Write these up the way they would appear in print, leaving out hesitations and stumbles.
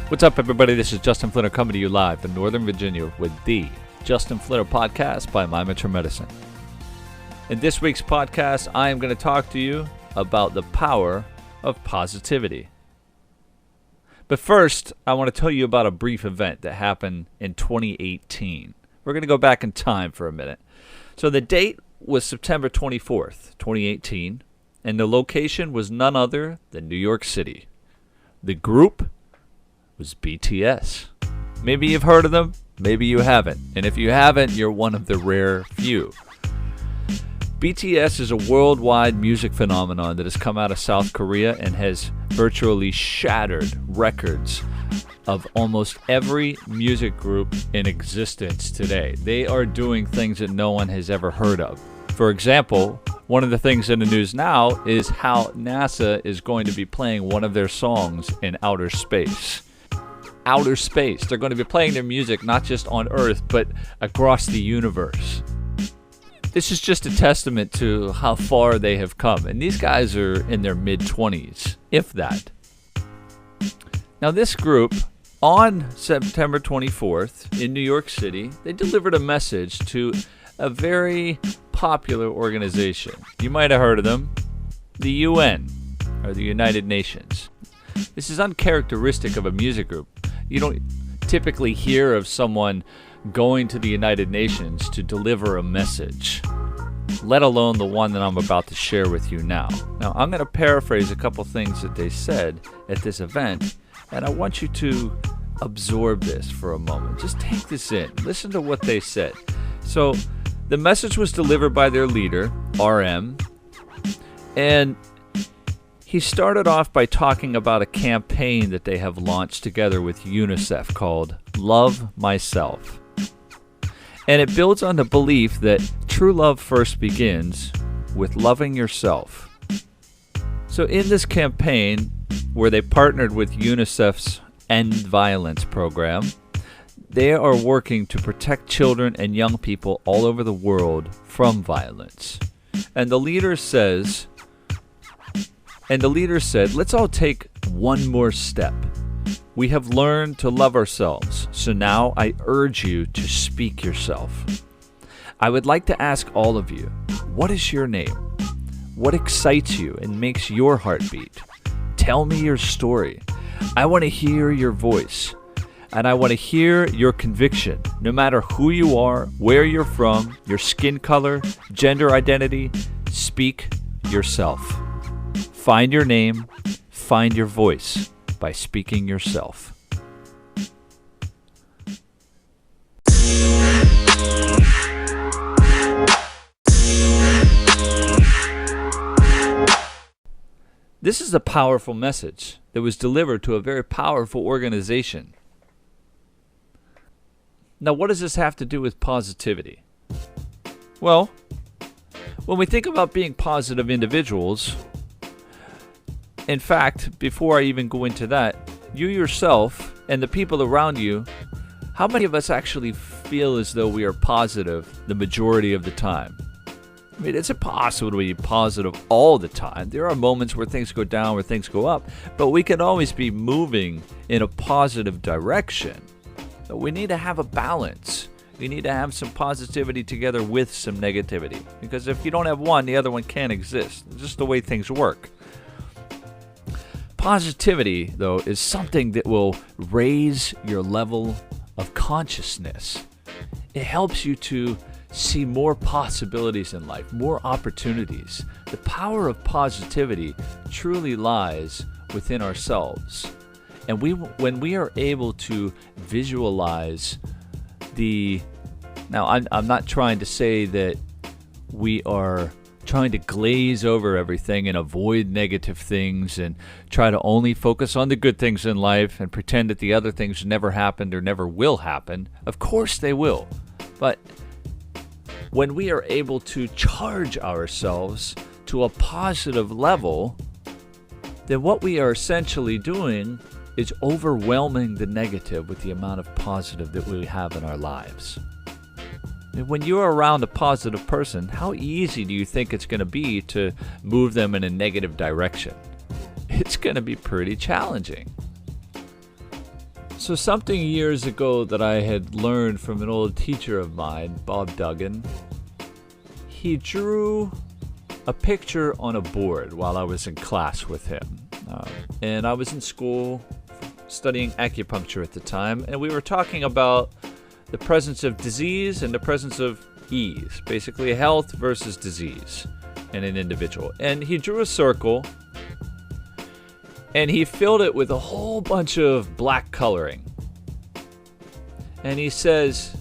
What's up, everybody? This is Justin Flinner coming to you live in Northern Virginia with the Justin Flinner Podcast by My Mature Medicine. In this week's podcast, I am going to talk to you about the power of positivity. But first, I want to tell you about a brief event that happened in 2018. We're going to go back in time for a minute. So the date was September 24th, 2018, and the location was none other than New York City. The group was BTS. Maybe you've heard of them, maybe you haven't. And if you haven't, you're one of the rare few. BTS is a worldwide music phenomenon that has come out of South Korea and has virtually shattered records of almost every music group in existence today. They are doing things that no one has ever heard of. For example, one of the things in the news now is how NASA is going to be playing one of their songs in outer space. Outer space. They're going to be playing their music not just on Earth, but across the universe. This is just a testament to how far they have come. And these guys are in their mid-20s, if that. Now this group, on September 24th in New York City, they delivered a message to a very popular organization. You might have heard of them, the UN, or the United Nations. This is uncharacteristic of a music group. You don't typically hear of someone going to the United Nations to deliver a message, let alone the one that I'm about to share with you now. Now, I'm going to paraphrase a couple things that they said at this event, and I want you to absorb this for a moment. Just take this in. Listen to what they said. So, the message was delivered by their leader, RM, and he started off by talking about a campaign that they have launched together with UNICEF called Love Myself. And it builds on the belief that true love first begins with loving yourself. So in this campaign, where they partnered with UNICEF's End Violence program, they are working to protect children and young people all over the world from violence. And the leader said, let's all take one more step. We have learned to love ourselves, so now I urge you to speak yourself. I would like to ask all of you, what is your name? What excites you and makes your heart beat? Tell me your story. I want to hear your voice, and I want to hear your conviction, no matter who you are, where you're from, your skin color, gender identity. Speak yourself. Find your name, find your voice by speaking yourself. This is a powerful message that was delivered to a very powerful organization. Now, what does this have to do with positivity? Well, when we think about being positive individuals, in fact, before I even go into that, you yourself and the people around you, how many of us actually feel as though we are positive the majority of the time? I mean, it's impossible to be positive all the time. There are moments where things go down, where things go up, but we can always be moving in a positive direction. But we need to have a balance. We need to have some positivity together with some negativity. Because if you don't have one, the other one can't exist. It's just the way things work. Positivity, though, is something that will raise your level of consciousness. It helps you to see more possibilities in life, more opportunities. The power of positivity truly lies within ourselves. And when we are able to visualize now I'm not trying to say that we are trying to glaze over everything and avoid negative things and try to only focus on the good things in life and pretend that the other things never happened or never will happen. Of course they will. But when we are able to charge ourselves to a positive level, then what we are essentially doing is overwhelming the negative with the amount of positive that we have in our lives. When you're around a positive person, how easy do you think it's going to be to move them in a negative direction? It's going to be pretty challenging. So something years ago that I had learned from an old teacher of mine, Bob Duggan, he drew a picture on a board while I was in class with him. And I was in school studying acupuncture at the time, and we were talking about the presence of disease and the presence of ease, basically health versus disease in an individual. And he drew a circle, and he filled it with a whole bunch of black coloring. And he says,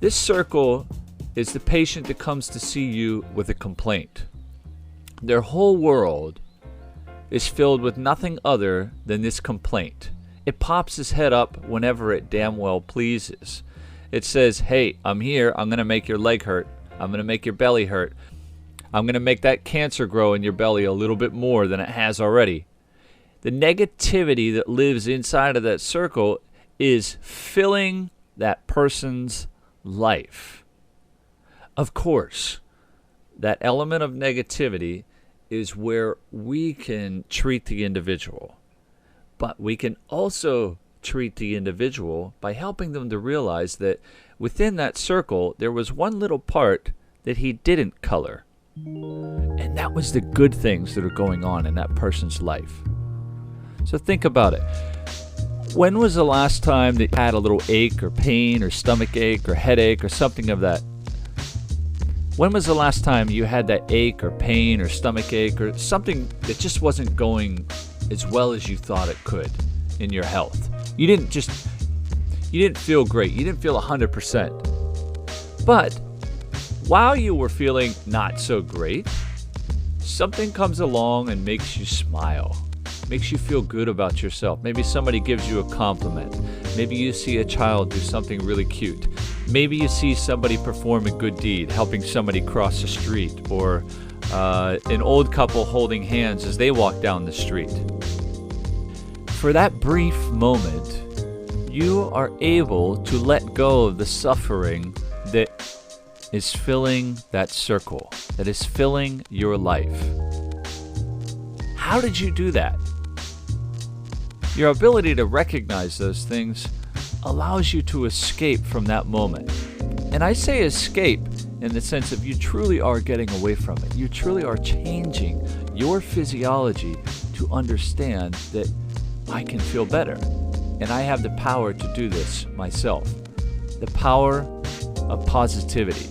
this circle is the patient that comes to see you with a complaint. Their whole world is filled with nothing other than this complaint. It pops his head up whenever it damn well pleases. It says, hey, I'm here. I'm going to make your leg hurt. I'm going to make your belly hurt. I'm going to make that cancer grow in your belly a little bit more than it has already. The negativity that lives inside of that circle is filling that person's life. Of course, that element of negativity is where we can treat the individual. But we can also treat the individual by helping them to realize that within that circle, there was one little part that he didn't color. And that was the good things that are going on in that person's life. So think about it. When was the last time that you had a little ache or pain or stomach ache or headache or something of that? When was the last time you had that ache or pain or stomach ache or something that just wasn't going as well as you thought it could in your health? You didn't feel great. You didn't feel 100%. But while you were feeling not so great, something comes along and makes you smile. Makes you feel good about yourself. Maybe somebody gives you a compliment. Maybe you see a child do something really cute. Maybe you see somebody perform a good deed, helping somebody cross the street, or an old couple holding hands as they walk down the street. For that brief moment, you are able to let go of the suffering that is filling that circle, that is filling your life. How did you do that? Your ability to recognize those things allows you to escape from that moment. And I say escape in the sense of you truly are getting away from it. You truly are changing your physiology to understand that I can feel better. And I have the power to do this myself. The power of positivity.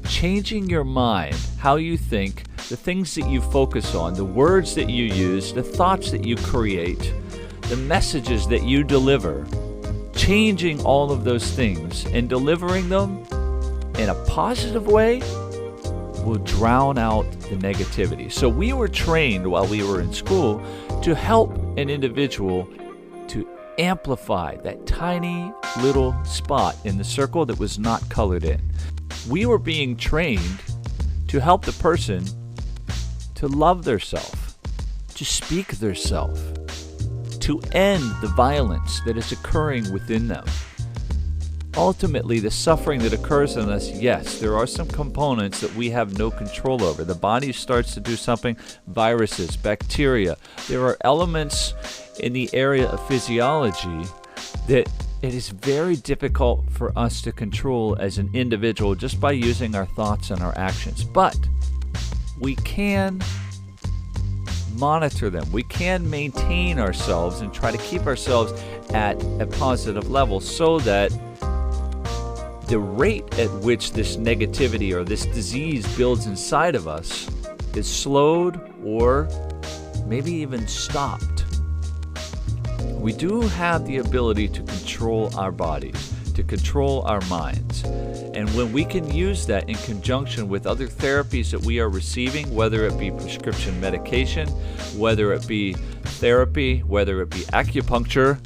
Changing your mind, how you think, the things that you focus on, the words that you use, the thoughts that you create, the messages that you deliver, changing all of those things and delivering them in a positive way will drown out the negativity. So we were trained while we were in school to help an individual to amplify that tiny little spot in the circle that was not colored in. We were being trained to help the person to love theirself, to speak theirself, to end the violence that is occurring within them. Ultimately, the suffering that occurs in us, yes, there are some components that we have no control over. The body starts to do something, viruses, bacteria. There are elements in the area of physiology that it is very difficult for us to control as an individual just by using our thoughts and our actions. But we can monitor them. We can maintain ourselves and try to keep ourselves at a positive level so that the rate at which this negativity or this disease builds inside of us is slowed or maybe even stopped. We do have the ability to control our bodies, to control our minds. And when we can use that in conjunction with other therapies that we are receiving, whether it be prescription medication, whether it be therapy, whether it be acupuncture,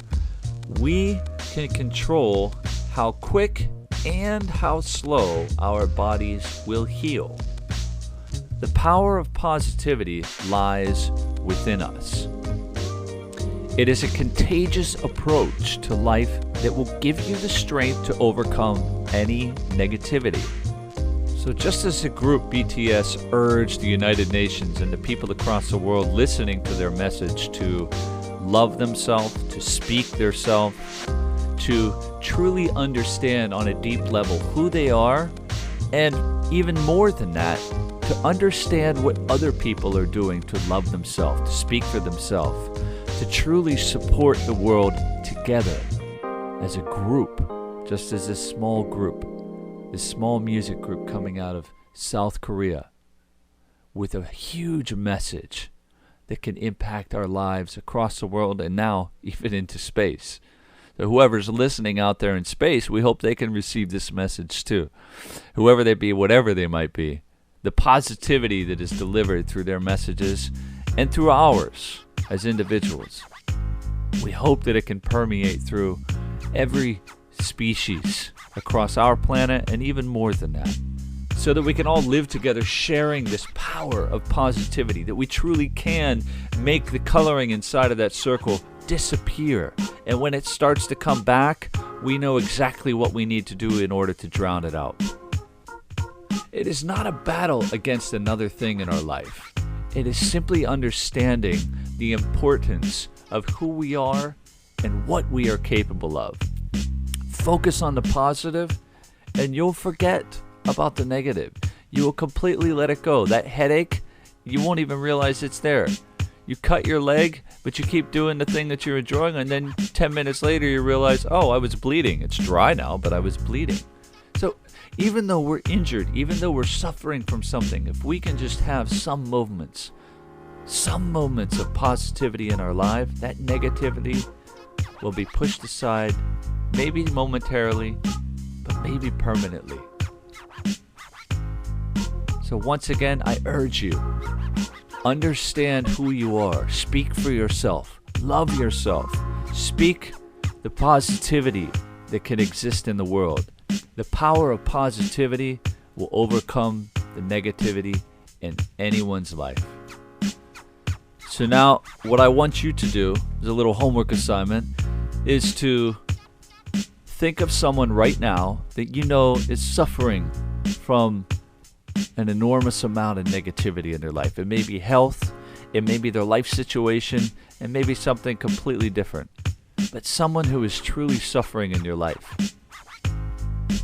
we can control how quick and how slow our bodies will heal. The power of positivity lies within us. It is a contagious approach to life that will give you the strength to overcome any negativity. So just as the group BTS urged the United Nations and the people across the world listening to their message to love themselves, to speak theirself, to truly understand on a deep level who they are, and even more than that, to understand what other people are doing to love themselves, to speak for themselves, to truly support the world together as a group, just as this small group, this small music group coming out of South Korea with a huge message that can impact our lives across the world and now even into space. So whoever's listening out there in space, we hope they can receive this message too. Whoever they be, whatever they might be, the positivity that is delivered through their messages and through ours as individuals. We hope that it can permeate through every species across our planet and even more than that, so that we can all live together sharing this power of positivity, that we truly can make the coloring inside of that circle disappear. And when it starts to come back, we know exactly what we need to do in order to drown it out. It is not a battle against another thing in our life. It is simply understanding the importance of who we are and what we are capable of. Focus on the positive, and you'll forget about the negative. You will completely let it go. That headache, you won't even realize it's there. You cut your leg, but you keep doing the thing that you're enjoying, and then 10 minutes later you realize, oh, I was bleeding. It's dry now, but I was bleeding. So even though we're injured, even though we're suffering from something, if we can just have some moments of positivity in our life, that negativity will be pushed aside, maybe momentarily, but maybe permanently. So once again, I urge you, understand who you are. Speak for yourself. Love yourself. Speak the positivity that can exist in the world. The power of positivity will overcome the negativity in anyone's life. So now, what I want you to do, as a little homework assignment, is to think of someone right now that you know is suffering from an enormous amount of negativity in their life. It may be health, it may be their life situation, and maybe something completely different. But someone who is truly suffering in your life.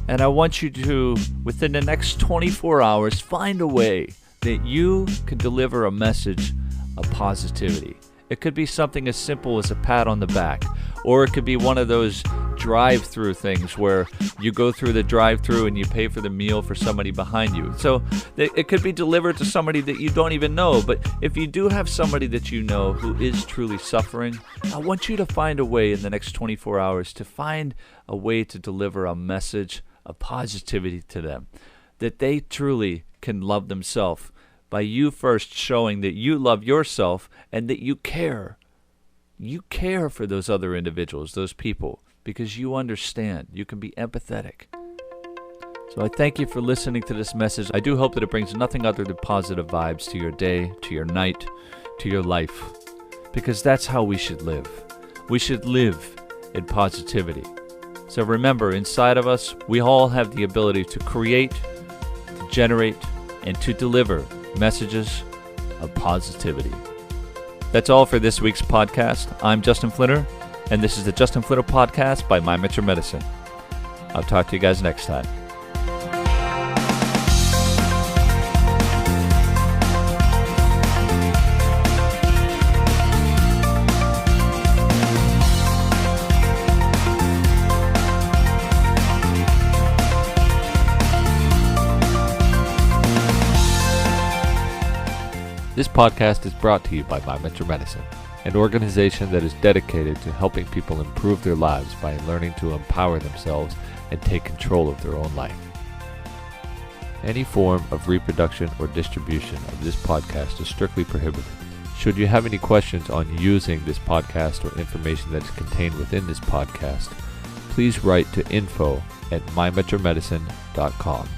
And I want you to, within the next 24 hours, find a way that you can deliver a message of positivity. It could be something as simple as a pat on the back, or it could be one of those drive-through things where you go through the drive-through and you pay for the meal for somebody behind you. So it could be delivered to somebody that you don't even know. But if you do have somebody that you know who is truly suffering, I want you to find a way in the next 24 hours to find a way to deliver a message of positivity to them, that they truly can love themselves by you first showing that you love yourself and that you care. You care for those other individuals, those people, because you understand. You can be empathetic. So I thank you for listening to this message. I do hope that it brings nothing other than positive vibes to your day, to your night, to your life, because that's how we should live. We should live in positivity. So remember, inside of us, we all have the ability to create, to generate, and to deliver messages of positivity. That's all for this week's podcast. I'm Justin Flinner, and this is the Justin Flinner Podcast by My Metro Medicine. I'll talk to you guys next time. This podcast is brought to you by My Metro Medicine, an organization that is dedicated to helping people improve their lives by learning to empower themselves and take control of their own life. Any form of reproduction or distribution of this podcast is strictly prohibited. Should you have any questions on using this podcast or information that is contained within this podcast, please write to info@mymetromedicine.com.